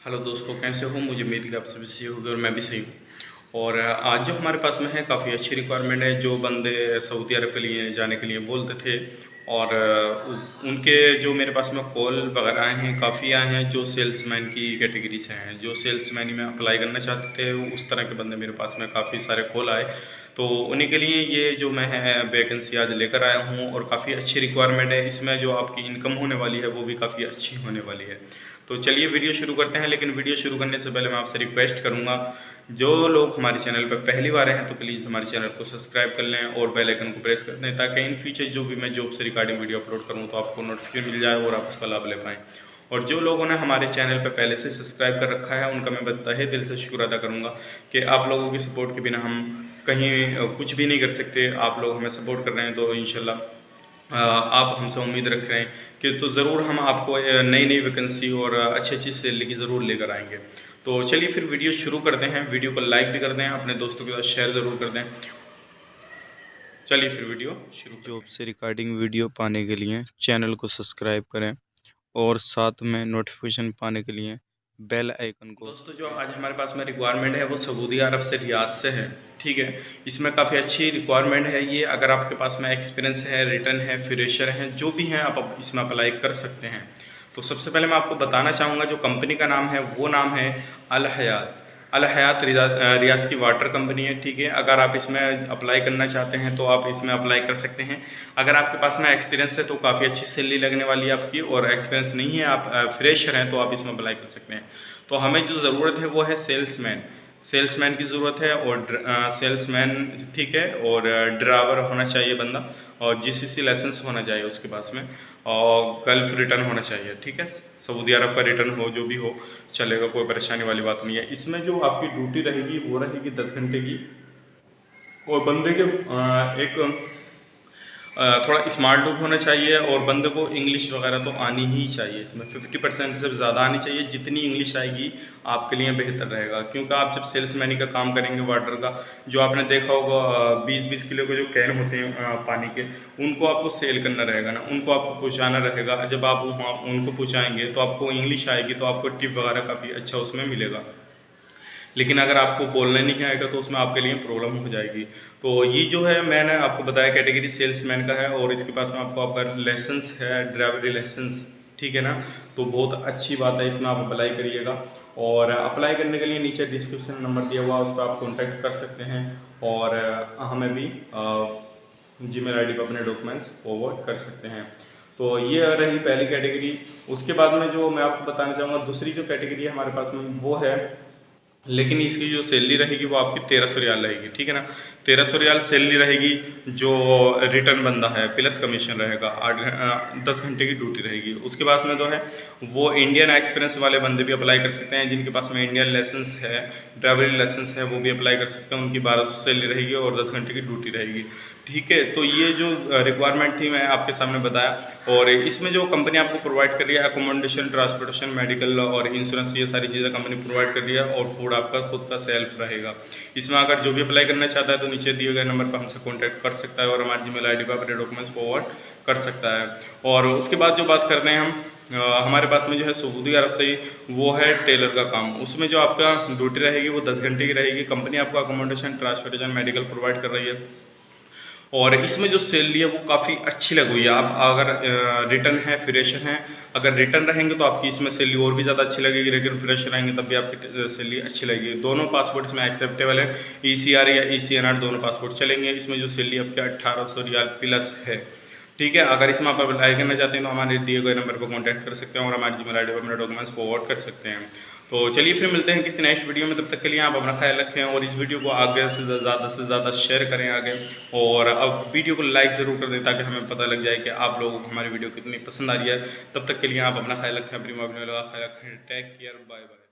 Hello दोस्तों, कैसे हो? मुझे उम्मीद है कि आप सभी सही होंगे और मैं भी सही हूँ। और आज जो हमारे पास में है काफ़ी अच्छी रिक्वायरमेंट है। जो बंदे सऊदी अरब के लिए जाने के लिए बोलते थे और उनके जो मेरे पास में कॉल वगैरह आए हैं, काफ़ी आए हैं जो सेल्समैन की कैटेगरी से हैं, जो सेल्समैन में अप्लाई करना चाहते थे। उस तरह के बंदे मेरे पास में काफ़ी सारे कॉल आए, तो उन्हीं के लिए ये जो मैं है वैकेंसी आज लेकर आया हूँ। और काफ़ी अच्छी रिक्वायरमेंट है, इसमें जो आपकी इनकम होने वाली है वो भी काफ़ी अच्छी होने वाली है। तो चलिए वीडियो शुरू करते हैं। लेकिन वीडियो शुरू करने से पहले मैं आपसे रिक्वेस्ट करूंगा, जो लोग हमारे चैनल पर पहली बार हैं तो प्लीज़ हमारे चैनल को सब्सक्राइब कर लें और बेल आइकन को प्रेस कर दें, ताकि इन फ्यूचर जो भी मैं जॉब से रिगार्डिंग वीडियो अपलोड करूं तो आपको नोटिफिकेशन मिल जाए और आप उसका लाभ ले पाएँ। और जो लोगों ने हमारे चैनल पर पहले से सब्सक्राइब कर रखा है उनका मैं तहे दिल से शुक्र अदा करूँगा कि आप लोगों की सपोर्ट के बिना हम कहीं कुछ भी नहीं कर सकते। आप लोग हमें सपोर्ट कर रहे हैं तो इंशाल्लाह आप हमसे उम्मीद रख रहे हैं कि तो ज़रूर हम आपको नई नई वैकेंसी और अच्छी अच्छी सैलरी की ज़रूर लेकर आएंगे। तो चलिए फिर वीडियो शुरू करते हैं। वीडियो को लाइक भी कर दें, अपने दोस्तों के साथ शेयर ज़रूर कर दें। चलिए फिर वीडियो शुरू। जॉब से रिगार्डिंग वीडियो पाने के लिए चैनल को सब्सक्राइब करें और साथ में नोटिफिकेशन पाने के लिए बेल आइकन को। दोस्तों, जो आज हमारे पास में रिक्वायरमेंट है वो सऊदी अरब से रियाद से है। ठीक है, इसमें काफ़ी अच्छी रिक्वायरमेंट है ये। अगर आपके पास में एक्सपीरियंस है, रिटर्न है, फ्रेशर हैं, जो भी हैं आप इसमें अप्लाई कर सकते हैं। तो सबसे पहले मैं आपको बताना चाहूँगा, जो कंपनी का नाम है वो नाम है अल हयात। अल हयात रियाज की वाटर कंपनी है। ठीक है, अगर आप इसमें अप्लाई करना चाहते हैं तो आप इसमें अप्लाई कर सकते हैं। अगर आपके पास में एक्सपीरियंस है तो काफ़ी अच्छी सैलरी लगने वाली है आपकी, और एक्सपीरियंस नहीं है, आप फ्रेशर हैं, तो आप इसमें अप्लाई कर सकते हैं। तो हमें जो ज़रूरत है वो है सेल्समैन। सेल्समैन की ज़रूरत है और सेल्समैन, ठीक है, और ड्राइवर होना चाहिए बंदा, और जीसीसी लाइसेंस होना चाहिए उसके पास में, और गल्फ रिटर्न होना चाहिए। ठीक है, सऊदी अरब का रिटर्न हो, जो भी हो चलेगा, कोई परेशानी वाली बात नहीं है। इसमें जो आपकी ड्यूटी रहेगी वो रहेगी 10 घंटे की। और बंदे के एक थोड़ा स्मार्ट लुक होना चाहिए, और बंदे को इंग्लिश वगैरह तो आनी ही चाहिए। इसमें 50% से ज़्यादा आनी चाहिए। जितनी इंग्लिश आएगी आपके लिए बेहतर रहेगा, क्योंकि आप जब सेल्समैनी का काम करेंगे वाटर का, जो आपने देखा होगा 20-20 किलो के जो कैन होते हैं पानी के, उनको आपको सेल करना रहेगा ना, उनको आपको पहुँचाना रहेगा। जब आप वहाँ उनको पहुँचाएँगे तो आपको इंग्लिश आएगी, तो आपको टिप वगैरह काफ़ी अच्छा उसमें मिलेगा। लेकिन अगर आपको बोलना नहीं आएगा तो उसमें आपके लिए प्रॉब्लम हो जाएगी। तो ये जो है मैंने आपको बताया कैटेगरी सेल्समैन का है, और इसके पास में आपको आपका लाइसेंस है, ड्राइवरी लाइसेंस, ठीक है ना। तो बहुत अच्छी बात है, इसमें आप अप्लाई करिएगा। और अप्लाई करने के लिए नीचे डिस्क्रिप्शन नंबर दिया हुआ, उस पर आप कॉन्टैक्ट कर सकते हैं, और हमें भी जीमेल आईडी पर अपने डॉक्यूमेंट्स फॉरवर्ड कर सकते हैं। तो ये रही पहली कैटेगरी। उसके बाद में जो मैं आपको बताना चाहूँगा, दूसरी जो कैटेगरी है हमारे पास में वो है, लेकिन इसकी जो सैलरी रहेगी वो आपकी 1300 रियाल रहेगी। ठीक है ना, 1300 रियाल सैलरी रहेगी। जो रिटर्न बंदा है प्लस कमीशन रहेगा, 10 घंटे की ड्यूटी रहेगी। उसके बाद में जो है वो इंडियन एक्सपीरियंस वाले बंदे भी अप्लाई कर सकते हैं, जिनके पास में इंडियन लाइसेंस है, ड्राइवरी लाइसेंस है, वो भी अप्लाई कर सकते हैं। उनकी 1200 सैलरी रहेगी और 10 घंटे की ड्यूटी रहेगी। ठीक है, तो ये जो रिक्वायरमेंट थी मैं आपके सामने बताया। और इसमें जो कंपनी आपको प्रोवाइड कर रही है अकोमोडेशन, ट्रांसपोर्टेशन, मेडिकल और इंश्योरेंस, ये सारी चीज़ें कंपनी प्रोवाइड कर रही है, और फूड आपका खुद का सेल्फ रहेगा। इसमें अगर जो भी अप्लाई करना चाहता है तो नीचे दिए गए नंबर पर हमसे कॉन्टैक्ट कर सकता है, और हमारे जीमेल आईडी पर अपने डॉक्यूमेंट्स फॉरवर्ड कर सकता है। और उसके बाद जो बात करते हैं हम, हमारे पास में जो है सऊदी अरब से ही वो है टेलर का काम। उसमें जो आपका ड्यूटी रहेगी वो 10 घंटे की रहेगी। कंपनी आपको अकोमोडेशन, ट्रांसपोर्टेशन, मेडिकल प्रोवाइड कर रही है, और इसमें जो सैलरी है वो काफ़ी अच्छी लगी हुई है। आप अगर रिटर्न है, फ्रेशर हैं, अगर रिटर्न रहेंगे तो आपकी इसमें सैलरी और भी ज़्यादा अच्छी लगेगी, लेकिन फ्रेशर रहेंगे तब भी आपकी सैलरी अच्छी लगेगी। दोनों पासपोर्ट इसमें एक्सेप्टेबल है, ECR या ECNR दोनों पासपोर्ट चलेंगे। इसमें जो सैलरी आपकी 1800 रियाल प्लस है। ठीक है, अगर इसमें आप अप्लाई करना चाहते हैं तो हमारे दिए गए नंबर पर कॉन्टैक्ट कर सकते हैं, और हमारे जीमेल आईडी पर अपने डॉक्यूमेंट्स फॉरवर्ड कर सकते हैं। तो चलिए फिर मिलते हैं किसी नेक्स्ट वीडियो में। तब तक के लिए आप अपना ख्याल रखें, और इस वीडियो को आगे से ज़्यादा शेयर करें आगे, और अब वीडियो को लाइक ज़रूर कर दें, ताकि हमें पता लग जाए कि आप लोगों को हमारी वीडियो कितनी पसंद आ रही है। तब तक के लिए आप अपना ख्याल रखें, अपनी माँ ख्याल रखें। Take care, bye bye.